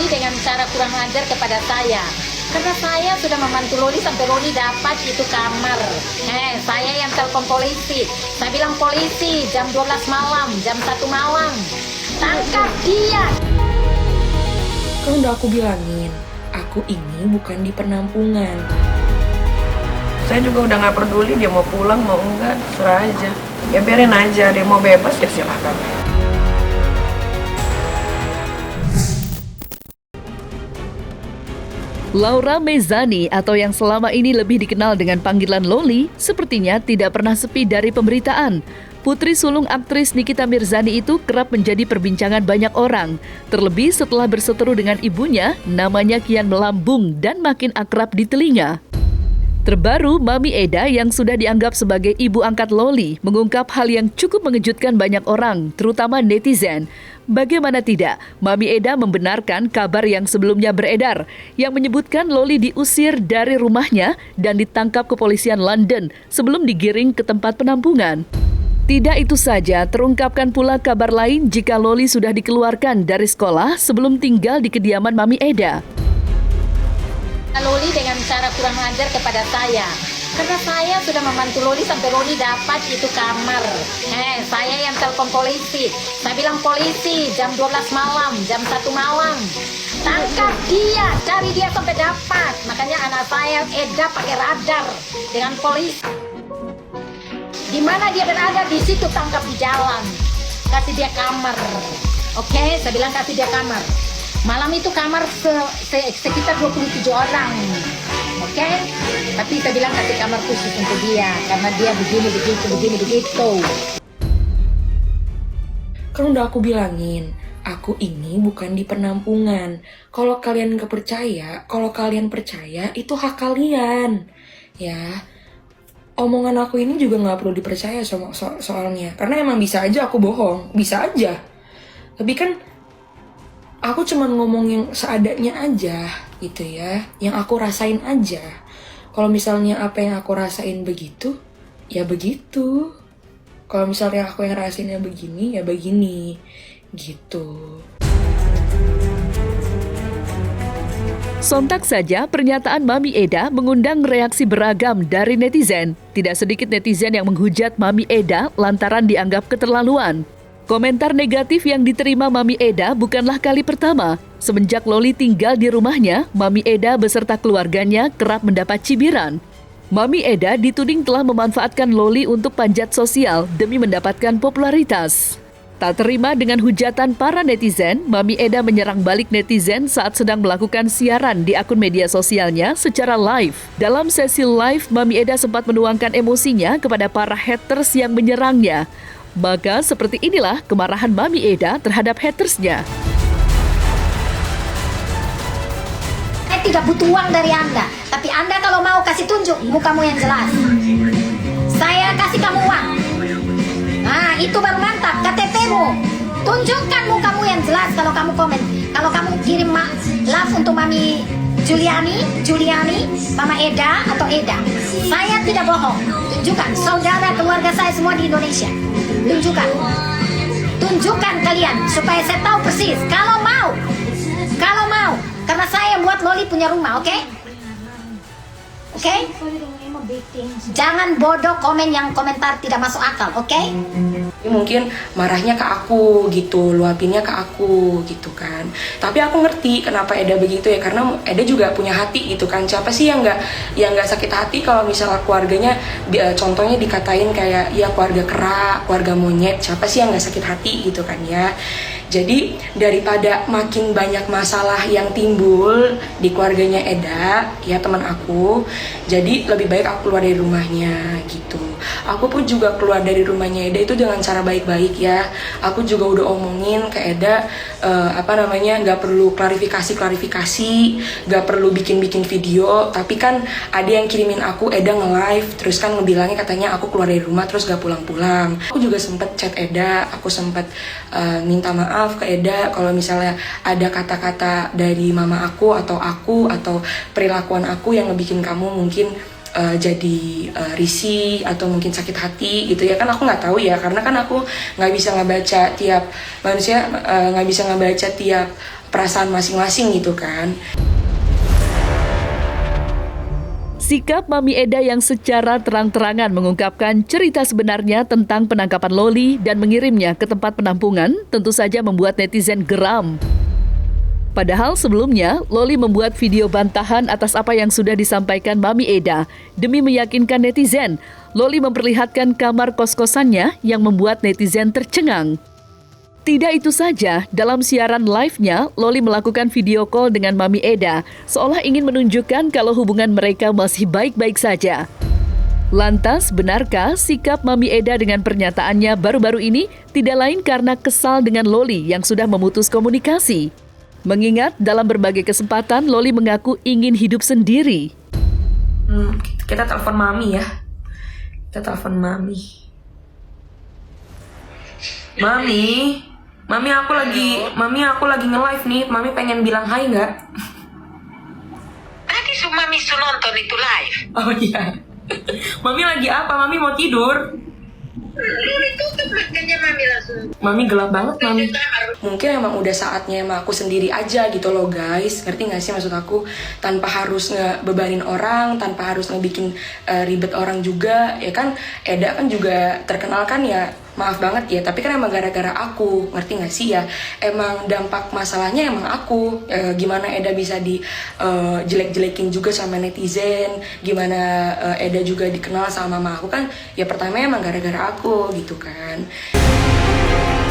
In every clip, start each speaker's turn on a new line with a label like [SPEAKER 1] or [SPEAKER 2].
[SPEAKER 1] Loli dengan cara kurang ajar kepada saya. Karena saya sudah membantu Loli sampai Loli dapat itu kamar. Saya yang telepon polisi. Saya bilang polisi jam 12 malam, jam 1 malam. Tangkap dia.
[SPEAKER 2] Kan udah aku bilangin, aku ini bukan di penampungan.
[SPEAKER 3] Saya juga udah nggak peduli dia mau pulang mau enggak, serah aja. Ya biarin aja, dia mau bebas ya silahkan.
[SPEAKER 4] Laura Mezani atau yang selama ini lebih dikenal dengan panggilan Loli, sepertinya tidak pernah sepi dari pemberitaan. Putri sulung aktris Nikita Mirzani itu kerap menjadi perbincangan banyak orang. Terlebih setelah berseteru dengan ibunya, namanya kian melambung dan makin akrab di telinga. Terbaru, Mami Eda yang sudah dianggap sebagai ibu angkat Loli mengungkap hal yang cukup mengejutkan banyak orang, terutama netizen. Bagaimana tidak, Mami Eda membenarkan kabar yang sebelumnya beredar, yang menyebutkan Loli diusir dari rumahnya dan ditangkap kepolisian London sebelum digiring ke tempat penampungan. Tidak itu saja, terungkapkan pula kabar lain jika Loli sudah dikeluarkan dari sekolah sebelum tinggal di kediaman Mami Eda.
[SPEAKER 1] Loli dengan cara kurang ajar kepada saya. Karena saya sudah membantu Loli sampai Loli dapat itu kamar. Saya yang telepon polisi. Saya bilang polisi jam 12 malam, jam 1 malam. Tangkap dia, cari dia sampai dapat. Makanya anak saya Eda pakai radar dengan polisi. Di mana dia berada, di situ tangkap di jalan. Kasih dia kamar. Oke, saya bilang kasih dia kamar. Malam itu kamar sekitar 27 orang. Oke? Tapi saya bilang kasih kamar khusus untuk dia. Karena dia begini, begitu.
[SPEAKER 2] Kan udah aku bilangin, aku ini bukan di penampungan. Kalau kalian gak percaya, kalau kalian percaya, itu hak kalian. Ya, omongan aku ini juga gak perlu dipercaya soalnya. Karena emang bisa aja aku bohong, bisa aja. Tapi kan aku cuma ngomong yang seadanya aja gitu ya, yang aku rasain aja. Kalau misalnya apa yang aku rasain begitu, ya begitu. Kalau misalnya aku yang rasainnya begini, ya begini gitu.
[SPEAKER 4] Sontak saja pernyataan Mami Eda mengundang reaksi beragam dari netizen. Tidak sedikit netizen yang menghujat Mami Eda lantaran dianggap keterlaluan. Komentar negatif yang diterima Mami Eda bukanlah kali pertama. Semenjak Loli tinggal di rumahnya, Mami Eda beserta keluarganya kerap mendapat cibiran. Mami Eda dituding telah memanfaatkan Loli untuk panjat sosial demi mendapatkan popularitas. Tak terima dengan hujatan para netizen, Mami Eda menyerang balik netizen saat sedang melakukan siaran di akun media sosialnya secara live. Dalam sesi live, Mami Eda sempat menuangkan emosinya kepada para haters yang menyerangnya. Maka seperti inilah kemarahan Mami Eda terhadap hatersnya.
[SPEAKER 1] Saya tidak butuh uang dari Anda, tapi Anda kalau mau kasih tunjuk mukamu yang jelas. Saya kasih kamu uang. Nah, itu baru mantap, KTP-mu. Tunjukkan mukamu yang jelas kalau kamu komen. Kalau kamu kirim love untuk Mami Juliani, Mama Eda atau Eda. Saya tidak bohong. Tunjukkan, saudara keluarga saya semua di Indonesia. Tunjukkan kalian supaya saya tahu persis. Kalau mau, karena saya buat Loli punya rumah, oke? Oke? Jangan bodoh komen yang komentar tidak masuk akal, oke?
[SPEAKER 2] Mungkin marahnya ke aku gitu, luapinnya ke aku gitu kan. Tapi aku ngerti kenapa Eda begitu ya, karena Eda juga punya hati gitu kan. Siapa sih yang nggak sakit hati kalau misalnya keluarganya contohnya dikatain kayak ya keluarga kerak, keluarga monyet. Siapa sih yang nggak sakit hati gitu kan ya. Jadi daripada makin banyak masalah yang timbul di keluarganya Eda, ya teman aku, jadi lebih baik aku keluar dari rumahnya gitu. Aku pun juga keluar dari rumahnya Eda itu dengan cara baik-baik ya. Aku juga udah omongin ke Eda, nggak perlu klarifikasi, nggak perlu bikin video. Tapi kan ada yang kirimin aku Eda nge-live, terus kan ngebilangnya katanya aku keluar dari rumah terus gak pulang-pulang. Aku juga sempet chat Eda, aku sempet minta maaf ke Eda kalau misalnya ada kata-kata dari mama aku atau perilakuan aku yang ngebikin kamu mungkin jadi risih atau mungkin sakit hati gitu ya kan, aku nggak tahu ya, karena kan aku nggak bisa ngebaca tiap manusia, nggak bisa ngebaca tiap perasaan masing-masing gitu kan.
[SPEAKER 4] Sikap Mami Eda yang secara terang-terangan mengungkapkan cerita sebenarnya tentang penangkapan Loli dan mengirimnya ke tempat penampungan tentu saja membuat netizen geram. Padahal sebelumnya, Loli membuat video bantahan atas apa yang sudah disampaikan Mami Eda. Demi meyakinkan netizen, Loli memperlihatkan kamar kos-kosannya yang membuat netizen tercengang. Tidak itu saja, dalam siaran live-nya, Loli melakukan video call dengan Mami Eda, seolah ingin menunjukkan kalau hubungan mereka masih baik-baik saja. Lantas, benarkah sikap Mami Eda dengan pernyataannya baru-baru ini tidak lain karena kesal dengan Loli yang sudah memutus komunikasi? Mengingat dalam berbagai kesempatan, Loli mengaku ingin hidup sendiri.
[SPEAKER 2] Kita telepon Mami ya. Kita telepon Mami. Mami aku lagi nge-live nih. Mami pengen bilang hai nggak?
[SPEAKER 5] Tadi Mami su nonton itu live.
[SPEAKER 2] Oh iya. Mami lagi apa? Mami mau tidur.
[SPEAKER 5] Belum tutup makanya Mami langsung.
[SPEAKER 2] Mami gelap banget, Mami.
[SPEAKER 5] Kamar.
[SPEAKER 2] Mungkin emang udah saatnya emang aku sendiri aja gitu loh guys. Ngerti gak sih maksud aku? Tanpa harus ngebebanin orang, tanpa harus ngebikin ribet orang juga. Ya kan Eda kan juga terkenal kan ya, maaf banget ya, tapi kan emang gara-gara aku. Ngerti gak sih ya? Emang dampak masalahnya emang aku. Gimana Eda bisa jelek-jelekin juga sama netizen. Gimana Eda juga dikenal sama mama aku kan. Ya pertama emang gara-gara aku gitu kan.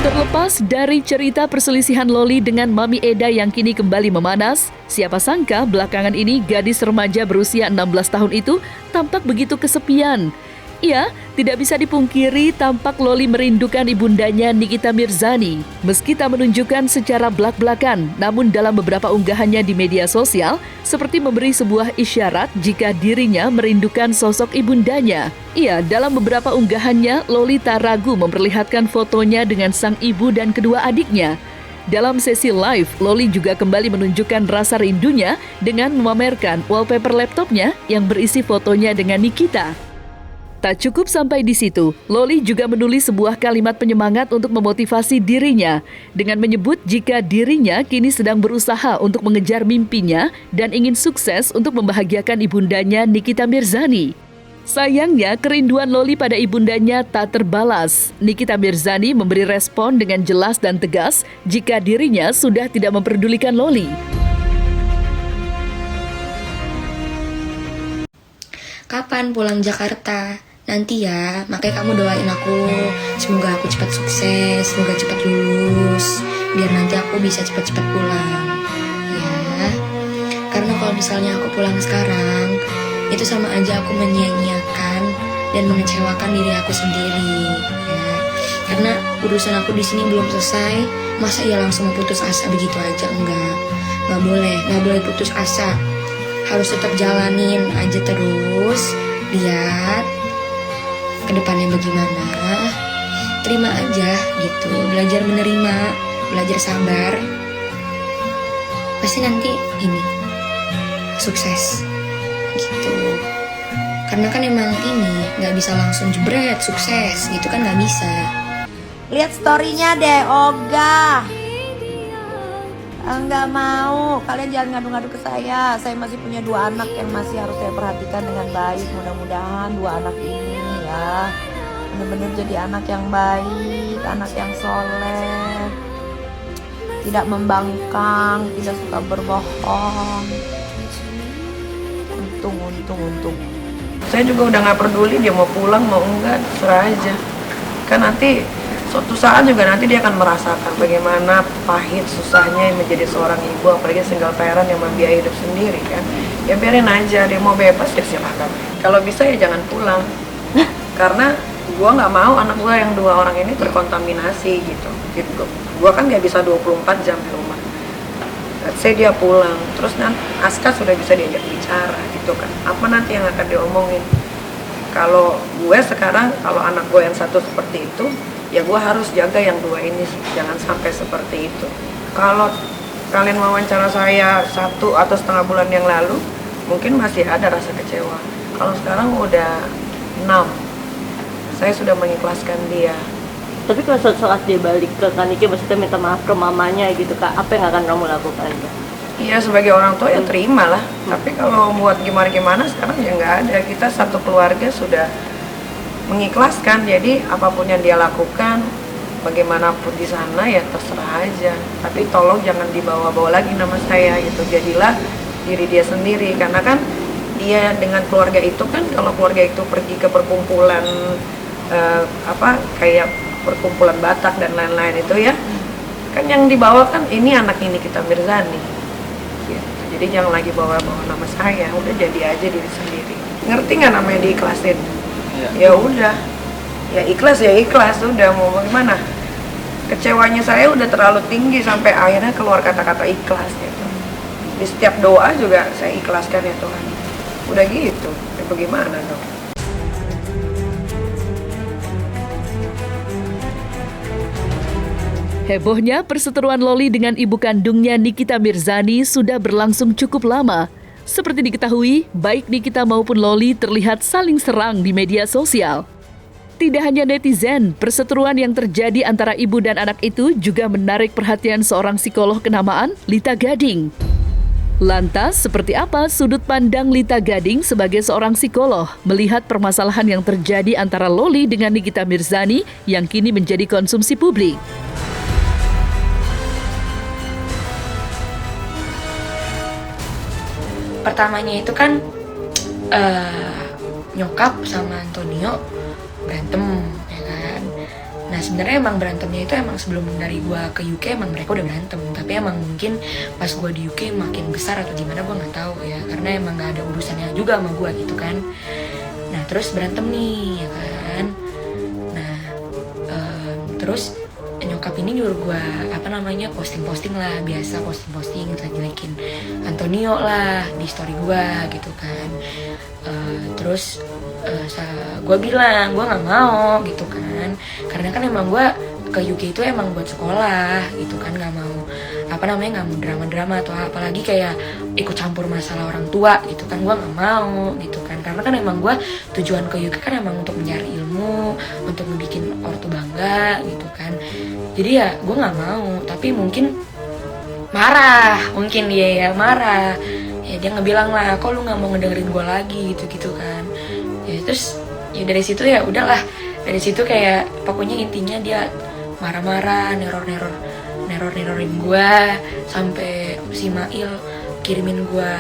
[SPEAKER 4] Terlepas dari cerita perselisihan Loli dengan Mami Eda yang kini kembali memanas, siapa sangka belakangan ini gadis remaja berusia 16 tahun itu tampak begitu kesepian. Ya, tidak bisa dipungkiri tampak Loli merindukan ibundanya Nikita Mirzani. Meski tak menunjukkan secara belak-belakan, namun dalam beberapa unggahannya di media sosial, seperti memberi sebuah isyarat jika dirinya merindukan sosok ibundanya. Iya, dalam beberapa unggahannya, Loli tak ragu memperlihatkan fotonya dengan sang ibu dan kedua adiknya. Dalam sesi live, Loli juga kembali menunjukkan rasa rindunya dengan memamerkan wallpaper laptopnya yang berisi fotonya dengan Nikita. Tak cukup sampai di situ, Loli juga menulis sebuah kalimat penyemangat untuk memotivasi dirinya dengan menyebut jika dirinya kini sedang berusaha untuk mengejar mimpinya dan ingin sukses untuk membahagiakan ibundanya Nikita Mirzani. Sayangnya, kerinduan Loli pada ibundanya tak terbalas. Nikita Mirzani memberi respon dengan jelas dan tegas jika dirinya sudah tidak memperdulikan Loli.
[SPEAKER 6] Kapan pulang Jakarta? Nanti ya, makanya kamu doain aku. Semoga aku cepat sukses, semoga cepat lulus, biar nanti aku bisa cepat-cepat pulang. Ya, karena kalau misalnya aku pulang sekarang, itu sama aja aku menyia-nyiakan dan mengecewakan diri aku sendiri. Ya, karena urusan aku di sini belum selesai, masa ya langsung putus asa begitu aja? Nggak boleh putus asa. Harus tetap jalanin aja terus, lihat ke depannya bagaimana, terima aja gitu, belajar menerima, belajar sabar, pasti nanti ini sukses gitu. Karena kan emang ini nggak bisa langsung jebret sukses gitu kan, nggak bisa.
[SPEAKER 7] Lihat storynya deh, Oga. Enggak mau, kalian jangan ngadu-ngadu ke saya masih punya 2 anak yang masih harus saya perhatikan dengan baik. Mudah-mudahan 2 anak ini ya benar-benar jadi anak yang baik, anak yang soleh, tidak membangkang, tidak suka berbohong. Untung.
[SPEAKER 3] Saya juga udah nggak peduli dia mau pulang mau enggak, terserah aja. Kan nanti suatu saat juga nanti dia akan merasakan bagaimana pahit susahnya menjadi seorang ibu, apalagi single parent yang membiayai hidup sendiri kan. Ya biarin aja, dia mau bebas ya silahkan. Kalau bisa ya jangan pulang. Karena gua nggak mau anak gua yang 2 orang ini terkontaminasi gitu. Gua kan nggak bisa 24 jam di rumah. Saya dia pulang, terus nanti Aska sudah bisa diajak bicara gitu kan. Apa nanti yang akan diomongin? Kalau gue sekarang, kalau anak gue yang satu seperti itu, ya gue harus jaga yang 2 ini, jangan sampai seperti itu. Kalau kalian wawancara saya 1 atau setengah bulan yang lalu, mungkin masih ada rasa kecewa. Kalau sekarang udah 6. Saya sudah mengikhlaskan dia.
[SPEAKER 8] Tapi kalau suatu saat dia balik ke Kaniki, maksudnya minta maaf ke mamanya gitu Kak, apa yang akan kamu lakukan?
[SPEAKER 3] Iya, sebagai orang tua ya terima lah. Tapi kalau buat gimana-gimana sekarang ya nggak ada. Kita satu keluarga sudah mengikhlaskan. Jadi apapun yang dia lakukan, bagaimanapun di sana ya terserah aja. Tapi tolong jangan dibawa-bawa lagi nama saya gitu. Jadilah diri dia sendiri. Karena kan dia dengan keluarga itu kan, kalau keluarga itu pergi ke perkumpulan kayak perkumpulan Batak dan lain-lain itu ya, kan yang dibawa kan ini anak ini Nikita Mirzani gitu. Jadi jangan lagi bawa-bawa nama saya, udah jadi aja diri sendiri. Ngerti nggak namanya diikhlasin? Ya udah, ya ikhlas udah, mau bagaimana. Kecewanya saya udah terlalu tinggi sampai akhirnya keluar kata-kata ikhlas gitu. Di setiap doa juga saya ikhlaskan ya Tuhan. Udah gitu, ya bagaimana dong?
[SPEAKER 4] Hebohnya perseteruan Loli dengan ibu kandungnya Nikita Mirzani sudah berlangsung cukup lama. Seperti diketahui, baik Nikita maupun Loli terlihat saling serang di media sosial. Tidak hanya netizen, perseteruan yang terjadi antara ibu dan anak itu juga menarik perhatian seorang psikolog kenamaan, Lita Gading. Lantas, seperti apa sudut pandang Lita Gading sebagai seorang psikolog melihat permasalahan yang terjadi antara Loli dengan Nikita Mirzani yang kini menjadi konsumsi publik?
[SPEAKER 2] Pertamanya itu kan nyokap sama Antonio berantem, ya kan. Nah sebenarnya emang berantemnya itu emang sebelum dari gua ke UK emang mereka udah berantem, tapi emang mungkin pas gua di UK makin besar atau gimana gua nggak tahu ya, karena emang nggak ada urusannya juga sama gua gitu kan. Nah terus berantem nih, ya kan. Nah terus nyokap ini nyuruh gue posting-posting lah, biasa posting-posting jelekin Antonio lah di story gue gitu kan. Terus gue bilang gue nggak mau gitu kan, karena kan emang gue ke UK itu emang buat sekolah gitu kan, nggak mau nggak mau drama-drama atau apalagi kayak ikut campur masalah orang tua gitu kan, gue nggak mau gitu kan, karena kan emang gue tujuan ke UK kan emang untuk mencari ilmu, untuk bikin ortu bangga gitu kan. Jadi ya gue nggak mau, tapi mungkin dia marah ya, dia ngebilang lah, kok lu nggak mau ngedengerin gue lagi gitu kan. Ya terus ya dari situ ya udahlah, dari situ kayak pokoknya intinya dia marah-marah, nerorin gue, sampai si Mail kirimin gue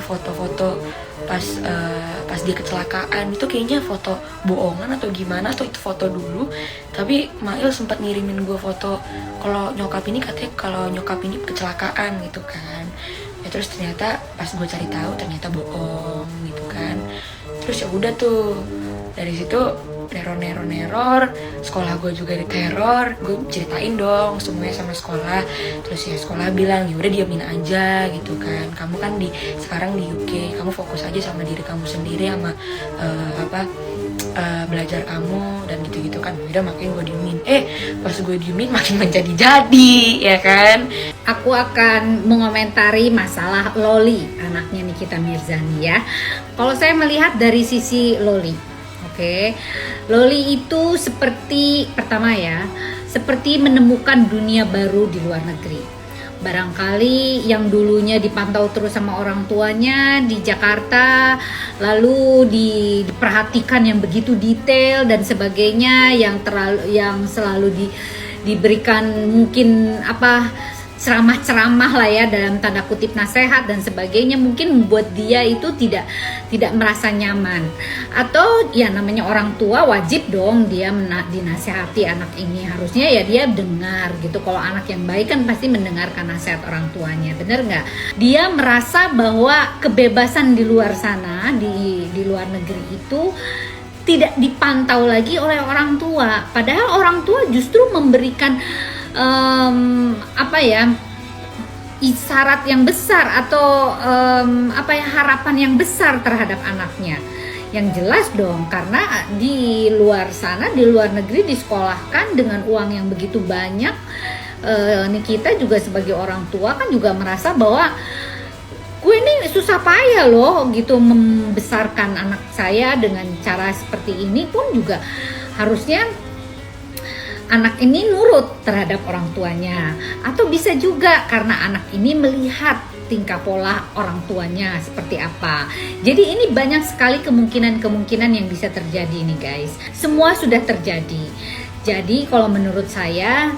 [SPEAKER 2] foto-foto pas dia kecelakaan. Itu kayaknya foto bohongan atau gimana, atau itu foto dulu, tapi Mail sempat ngirimin gue foto kalau nyokap ini kecelakaan gitu kan. Ya terus ternyata pas gue cari tahu ternyata bohong gitu kan. Terus ya udah tuh, dari situ neror, sekolah gue juga diteror, gue ceritain dong semuanya sama sekolah. Terus ya sekolah bilang, ya udah diamin aja gitu kan, kamu kan sekarang di UK, kamu fokus aja sama diri kamu sendiri, sama belajar kamu dan gitu-gitu kan. Udah makanya gue diemin. Pas gue diemin makin menjadi-jadi, ya kan.
[SPEAKER 1] Aku akan mengomentari masalah Loli, anaknya Nikita Mirzani ya. Kalau saya melihat dari sisi Loli, oke. Loli itu seperti menemukan dunia baru di luar negeri. Barangkali yang dulunya dipantau terus sama orang tuanya di Jakarta, lalu diperhatikan yang begitu detail dan sebagainya, yang selalu diberikan mungkin ceramah-ceramah lah ya, dalam tanda kutip nasihat dan sebagainya, mungkin membuat dia itu tidak merasa nyaman. Atau ya namanya orang tua wajib dong dia dinasihati anak ini, harusnya ya dia dengar gitu. Kalau anak yang baik kan pasti mendengarkan nasihat orang tuanya, bener nggak? Dia merasa bahwa kebebasan di luar sana, di luar negeri itu tidak dipantau lagi oleh orang tua, padahal orang tua justru memberikan isyarat yang besar atau harapan yang besar terhadap anaknya. Yang jelas dong, karena di luar sana, di luar negeri disekolahkan dengan uang yang begitu banyak. Nikita juga sebagai orang tua kan juga merasa bahwa gue ini susah payah loh gitu membesarkan anak saya dengan cara seperti ini pun juga harusnya anak ini nurut terhadap orang tuanya, atau bisa juga karena anak ini melihat tingkah pola orang tuanya seperti apa. Jadi ini banyak sekali kemungkinan yang bisa terjadi nih guys. Semua sudah terjadi. Jadi kalau menurut saya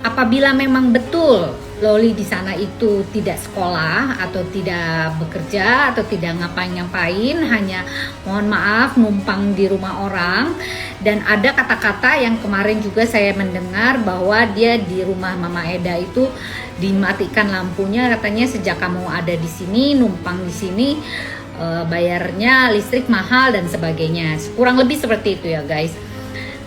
[SPEAKER 1] apabila memang betul Loli di sana itu tidak sekolah atau tidak bekerja atau tidak ngapain-ngapain, hanya mohon maaf numpang di rumah orang, dan ada kata-kata yang kemarin juga saya mendengar bahwa dia di rumah Mama Eda itu dimatikan lampunya, katanya sejak kamu ada di sini numpang di sini bayarnya listrik mahal dan sebagainya. Kurang lebih seperti itu ya guys.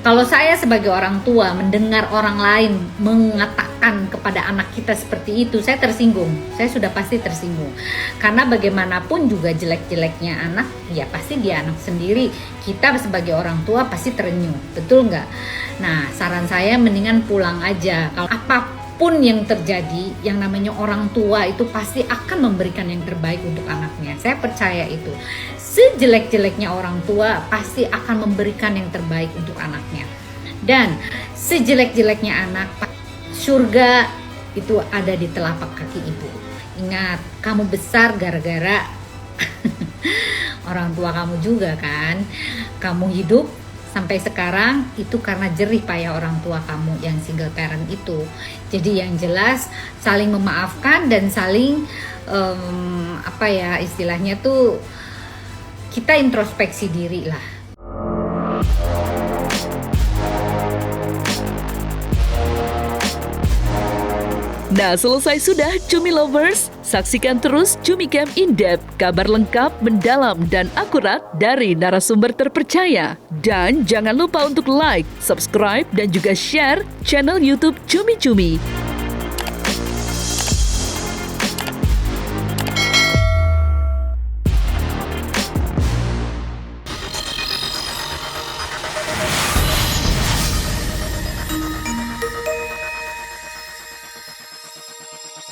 [SPEAKER 1] Kalau saya sebagai orang tua mendengar orang lain mengatakan kepada anak kita seperti itu, saya tersinggung. Saya sudah pasti tersinggung. Karena bagaimanapun juga jelek-jeleknya anak, ya pasti dia anak sendiri. Kita sebagai orang tua pasti terenyuh, betul nggak? Nah, saran saya mendingan pulang aja. Kalau apapun yang terjadi, yang namanya orang tua itu pasti akan memberikan yang terbaik untuk anaknya. Saya percaya itu. Sejelek-jeleknya orang tua pasti akan memberikan yang terbaik untuk anaknya. Dan sejelek-jeleknya anak, surga itu ada di telapak kaki ibu. Ingat, kamu besar gara-gara orang tua kamu juga kan. Kamu hidup sampai sekarang itu karena jerih payah orang tua kamu yang single parent itu. Jadi yang jelas saling memaafkan dan saling istilahnya tuh kita introspeksi diri lah.
[SPEAKER 4] Nah, selesai sudah Cumi Lovers. Saksikan terus Cumi Camp In-Depth, kabar lengkap, mendalam, dan akurat dari narasumber terpercaya. Dan jangan lupa untuk like, subscribe, dan juga share channel YouTube Cumi Cumi.